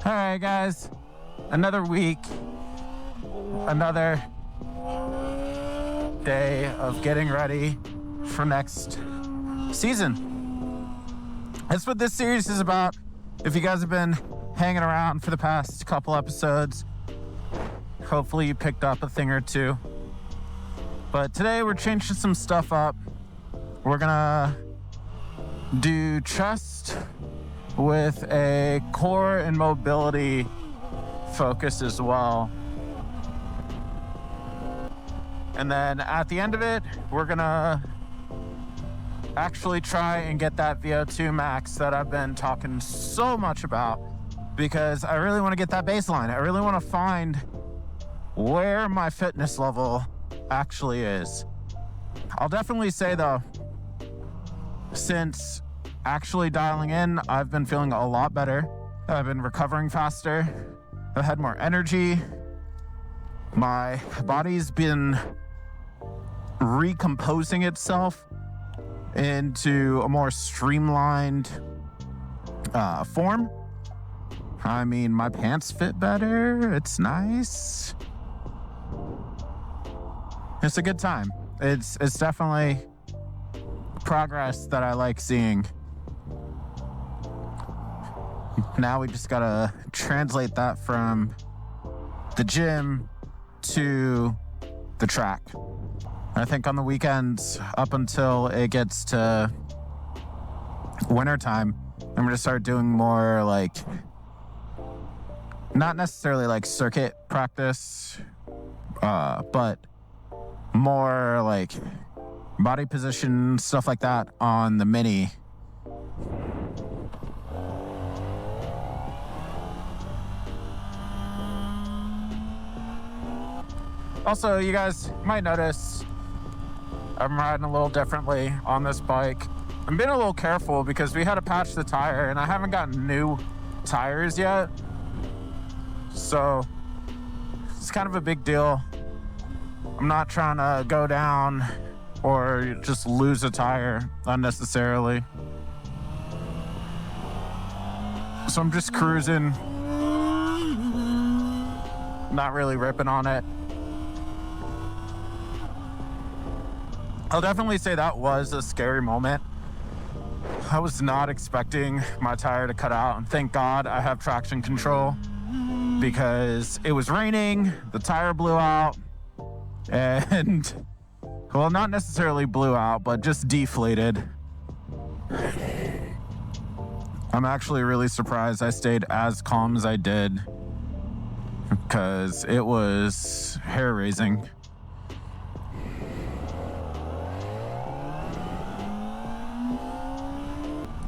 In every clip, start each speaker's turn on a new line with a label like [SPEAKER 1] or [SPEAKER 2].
[SPEAKER 1] All right, guys, another week, another day of getting ready for next season. That's what this series is about. If you guys have been hanging around for the past couple episodes, hopefully you picked up a thing or two. But today we're changing some stuff up. We're gonna do chest with a core and mobility focus as well. And then at the end of it, we're gonna actually try and get that VO2 max that I've been talking so much about, because I really want to get that baseline. I really want to find where my fitness level actually is. I'll definitely say though, since actually dialing in, I've been feeling a lot better. I've been recovering faster. I've had more energy. My body's been recomposing itself into a more streamlined form. I mean, my pants fit better. It's nice. It's a good time. It's definitely progress that I like seeing. Now we just gotta translate that from the gym to the track. I think on the weekends, up until it gets to wintertime, I'm gonna start doing more like, not necessarily like circuit practice, but more like body position, stuff like that on the mini. Also, you guys might notice I'm riding a little differently on this bike. I'm being a little careful because we had to patch the tire and I haven't gotten new tires yet. So it's kind of a big deal. I'm not trying to go down or just lose a tire unnecessarily. So I'm just cruising, not really ripping on it. I'll definitely say that was a scary moment. I was not expecting my tire to cut out, and thank God I have traction control, because it was raining, the tire blew out, and, well, not necessarily blew out, but just deflated. I'm actually really surprised I stayed as calm as I did, because it was hair-raising.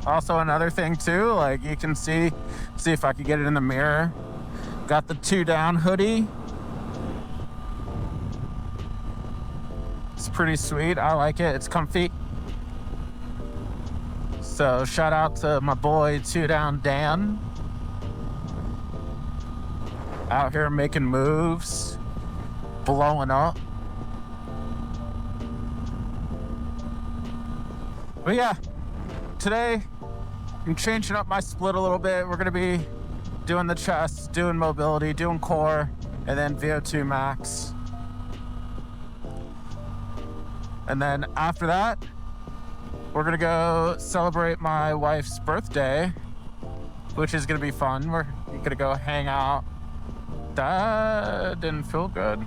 [SPEAKER 1] Also, another thing too, like you can see if I could get it in the mirror. Got the 2 down hoodie. It's pretty sweet. I like it. It's comfy. So shout out to my boy 2 down Dan. Out here making moves, blowing up. But yeah, today I'm changing up my split a little bit. We're gonna be doing the chest, doing mobility, doing core, and then VO2 max. And then after that, we're gonna go celebrate my wife's birthday, which is gonna be fun. We're gonna go hang out. That didn't feel good.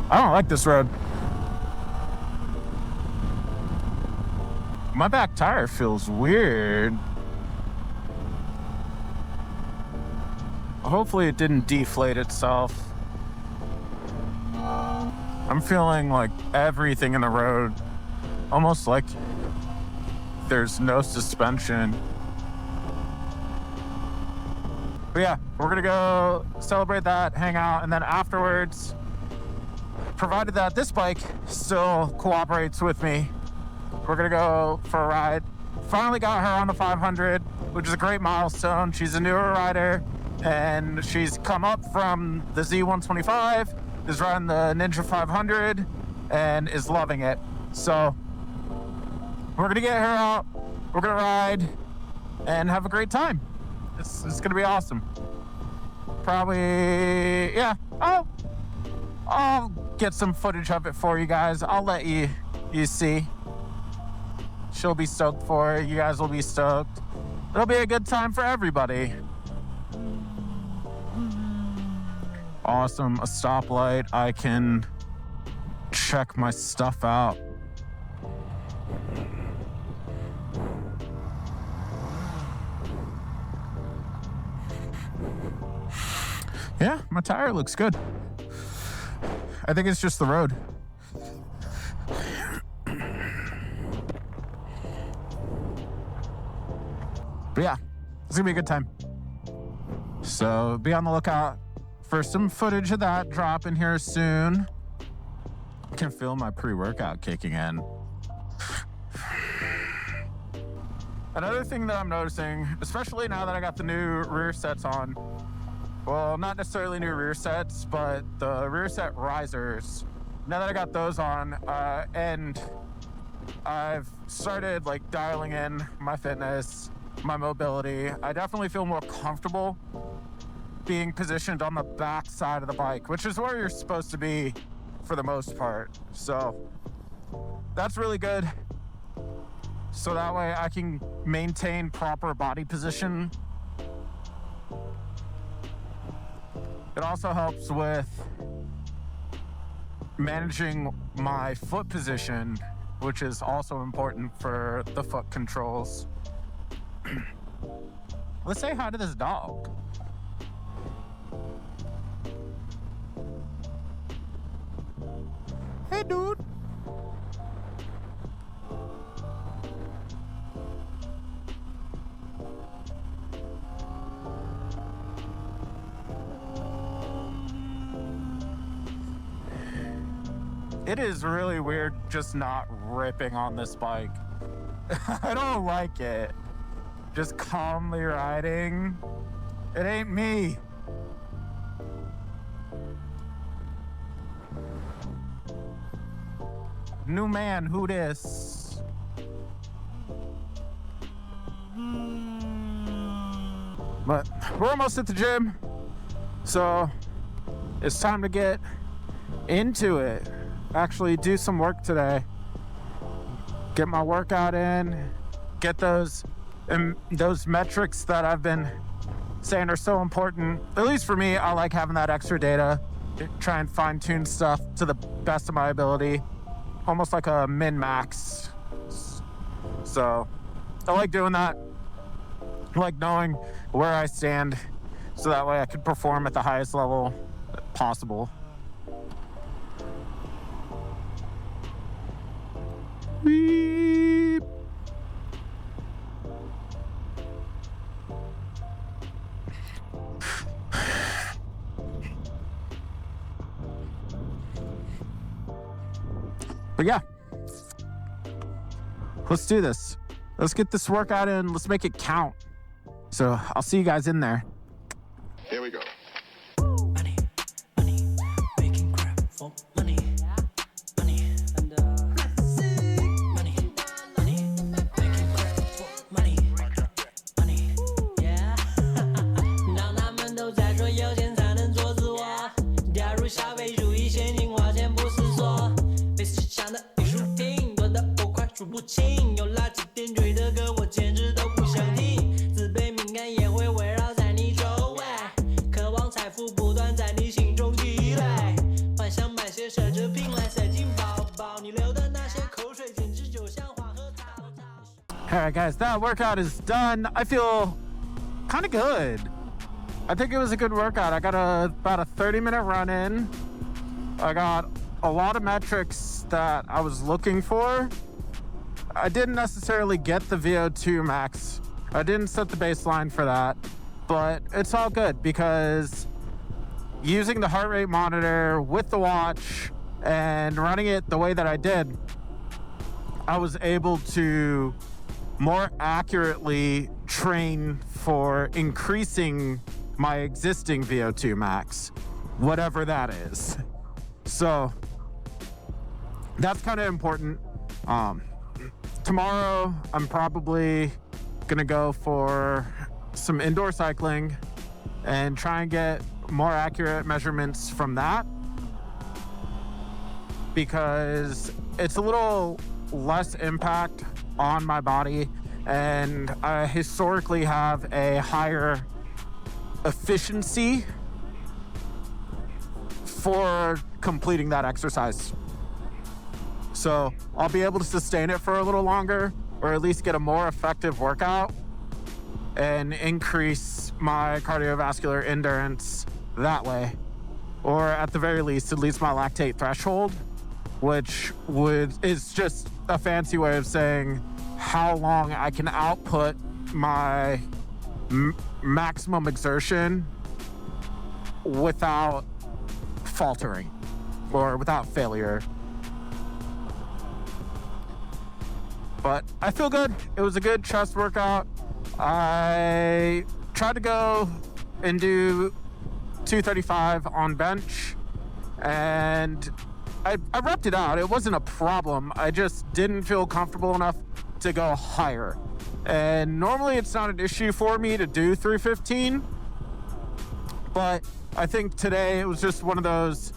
[SPEAKER 1] I don't like this road. My back tire feels weird. Hopefully it didn't deflate itself. I'm feeling like everything in the road, almost like there's no suspension. But yeah, we're gonna go celebrate that, hang out, and then afterwards, provided that this bike still cooperates with me, we're gonna go for a ride. Finally got her on the 500, which is a great milestone. She's a newer rider, and she's come up from the Z125, is riding the Ninja 500, and is loving it. So we're gonna get her out, we're gonna ride, and have a great time. It's gonna be awesome. Probably, yeah. I'll get some footage of it for you guys. I'll let you see. She'll be stoked for it. You guys will be stoked. It'll be a good time for everybody. Awesome. A stoplight. I can check my stuff out. Yeah, my tire looks good. I think it's just the road. But yeah, it's gonna be a good time. So be on the lookout for some footage of that dropping here soon. I can feel my pre-workout kicking in. Another thing that I'm noticing, especially now that I got the new rear sets on, well, not necessarily new rear sets, but the rear set risers. Now that I got those on, and I've started like dialing in my fitness, my mobility, I definitely feel more comfortable being positioned on the back side of the bike, which is where you're supposed to be for the most part. So that's really good. So that way I can maintain proper body position. It also helps with managing my foot position, which is also important for the foot controls. Let's say hi to this dog. Hey, dude. It is really weird just not ripping on this bike. I don't like it. Just calmly riding. It ain't me. New man, who this? But we're almost at the gym, so it's time to get into it. Actually do some work today. Get my workout in, get those metrics that I've been saying are so important. At least for me, I like having that extra data. Try and fine tune stuff to the best of my ability. Almost like a min-max. So I like doing that. I like knowing where I stand so that way I can perform at the highest level possible. Beep. But yeah, let's do this. Let's get this workout in. Let's make it count. So I'll see you guys in there.
[SPEAKER 2] Here we go.
[SPEAKER 3] Money, money, making crap for money. Money, and money, money, making crap for money. Money, yeah. 当他们都在说有钱才能做自我，掉入消费主义陷阱，花钱不思索。被市场的艺术品多得我快数不清，有垃圾点缀的歌我简直都不想听。自卑敏感也会围绕在你周围，渴望财富不断在你心中积累，幻想买些奢侈品来塞进包包，你流的那些口水简直就像花和草。
[SPEAKER 1] Alright guys, that workout is done. I feel kind of good. I think it was a good workout. I got about a 30-minute run in. I got a lot of metrics that I was looking for. I didn't necessarily get the VO2 max. I didn't set the baseline for that, but it's all good because using the heart rate monitor with the watch and running it the way that I did, I was able to more accurately train for increasing my existing VO2 max, whatever that is. So that's kind of important. Tomorrow, I'm probably gonna go for some indoor cycling and try and get more accurate measurements from that, because it's a little less impact on my body, and I historically have a higher efficiency for completing that exercise. So I'll be able to sustain it for a little longer, or at least get a more effective workout and increase my cardiovascular endurance that way. Or at the very least, at least my lactate threshold, which is just a fancy way of saying how long I can output my maximum exertion without faltering or without failure. But I feel good. It was a good chest workout. I tried to go and do 235 on bench, and I repped it out. It wasn't a problem. I just didn't feel comfortable enough to go higher. And normally it's not an issue for me to do 315, but I think today it was just one of those,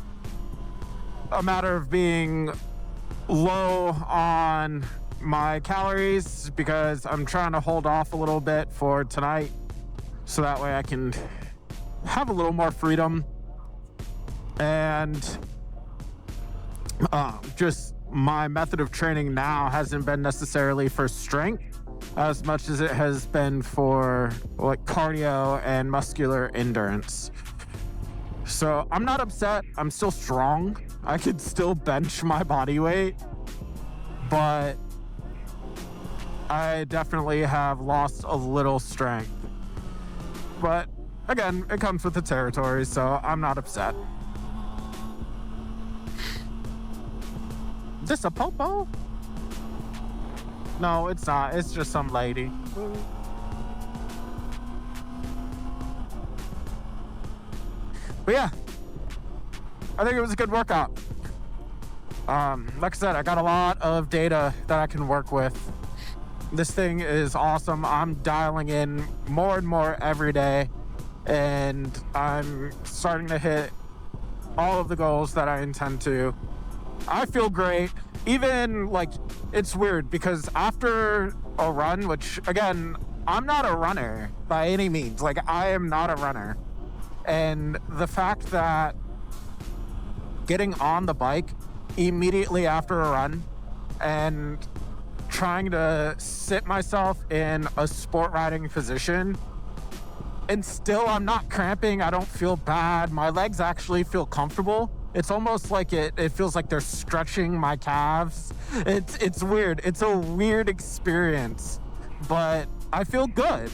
[SPEAKER 1] a matter of being low on my calories, because I'm trying to hold off a little bit for tonight so that way I can have a little more freedom. And just my method of training now hasn't been necessarily for strength as much as it has been for like cardio and muscular endurance. So I'm not upset. I'm still strong. I could still bench my body weight, but I definitely have lost a little strength. But again, it comes with the territory, so I'm not upset. Is this a popo? No, it's not. It's just some lady. But yeah, I think it was a good workout. Like I said, I got a lot of data that I can work with. This thing is awesome. I'm dialing in more and more every day, and I'm starting to hit all of the goals that I intend to. I feel great. Even like, it's weird because after a run, which again, I'm not a runner by any means. Like, I am not a runner. And the fact that getting on the bike immediately after a run and trying to sit myself in a sport riding position, and still I'm not cramping, I don't feel bad, my legs actually feel comfortable. It's almost like it feels like they're stretching my calves. It's weird. It's a weird experience, but I feel good.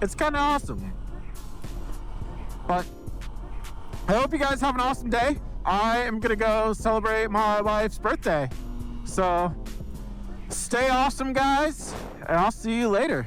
[SPEAKER 1] It's kind of awesome. But I hope you guys have an awesome day. I am gonna go celebrate my wife's birthday. So stay awesome, guys, and I'll see you later.